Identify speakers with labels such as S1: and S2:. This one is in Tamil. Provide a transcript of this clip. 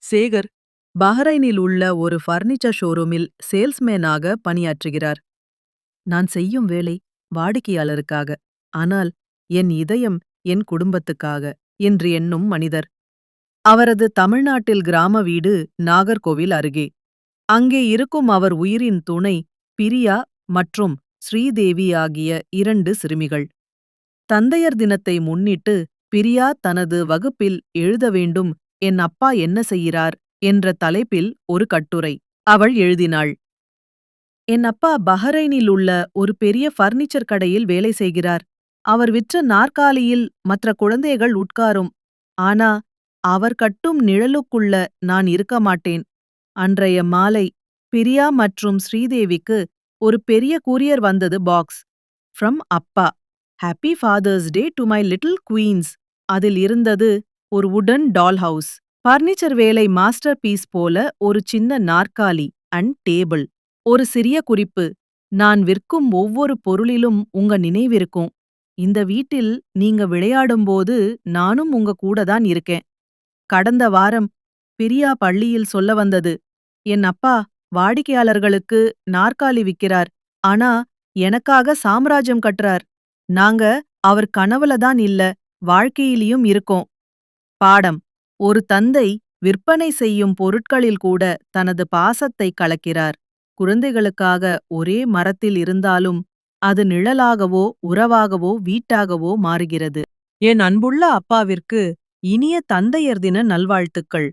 S1: சேகர் பஹ்ரைனில் உள்ள ஒரு ஃபர்னிச்சர் ஷோரூமில் சேல்ஸ்மேனாக பணியாற்றுகிறார். நான் செய்யும் வேலை வாடிக்கையாளருக்காக, ஆனால் என் இதயம் என் குடும்பத்துக்காக என்று எண்ணும் மனிதர். அவரது தமிழ்நாட்டில் கிராம வீடு நாகர்கோவில் அருகே. அங்கே இருக்கும் அவர் உயிரின் துணை பிரியா மற்றும் ஸ்ரீதேவி ஆகிய 2 சிறுமிகள். தந்தையர் தினத்தை முன்னிட்டு பிரியா தனது வகுப்பில் எழுத வேண்டும் என் அப்பா என்ன செய்கிறார் என்ற தலைப்பில் ஒரு கட்டுரை அவள் எழுதினாள். என் அப்பா பஹரைனில் உள்ள ஒரு பெரிய ஃபர்னிச்சர் கடையில் வேலை செய்கிறார். அவர் விற்ற நாற்காலியில் மற்ற குழந்தைகள் உட்காரும். ஆனா அவர் கட்டும் நிழலுக்குள்ள நான் இருக்க மாட்டேன். அன்றைய மாலை பிரியா மற்றும் ஸ்ரீதேவிக்கு ஒரு பெரிய கூரியர் வந்தது. பாக்ஸ் ஃப்ரம் அப்பா. Happy father's day to my little queens. அதில் இருந்தது ஒரு வுடன் டால் ஹவுஸ். பர்னிச்சர் வேலை மாஸ்டர் பீஸ் போல ஒரு சின்ன நாற்காலி அண்ட் டேபிள். ஒரு சிறிய குறிப்பு: நான் விற்கும் ஒவ்வொரு பொருளிலும் உங்க நினைவிருக்கும். இந்த வீட்டில் நீங்க விளையாடும்போது நானும் உங்க கூட தான் இருக்கேன். கடந்த வாரம் பிரியா பள்ளியில் சொல்ல வந்தது, என் அப்பா வாடிக்கையாளர்களுக்கு நாற்காலி விக்கிறார், ஆனா எனக்காக சாம்ராஜ்யம் கட்டுறார். நாங்க அவர் கனவுல தான் இல்ல, வாழ்க்கையிலயும் இருக்கோம். பாடம்: ஒரு தந்தை விற்பனை செய்யும் பொருட்களில் கூட தனது பாசத்தை கலக்கிறார். குழந்தைகளுக்காக ஒரே மரத்தில் இருந்தாலும் அது நிழலாகவோ உறவாகவோ வீட்டாகவோ மாறுகிறது. என் அன்புள்ள அப்பாவிற்கு இனிய தந்தையர் தின நல்வாழ்த்துக்கள்.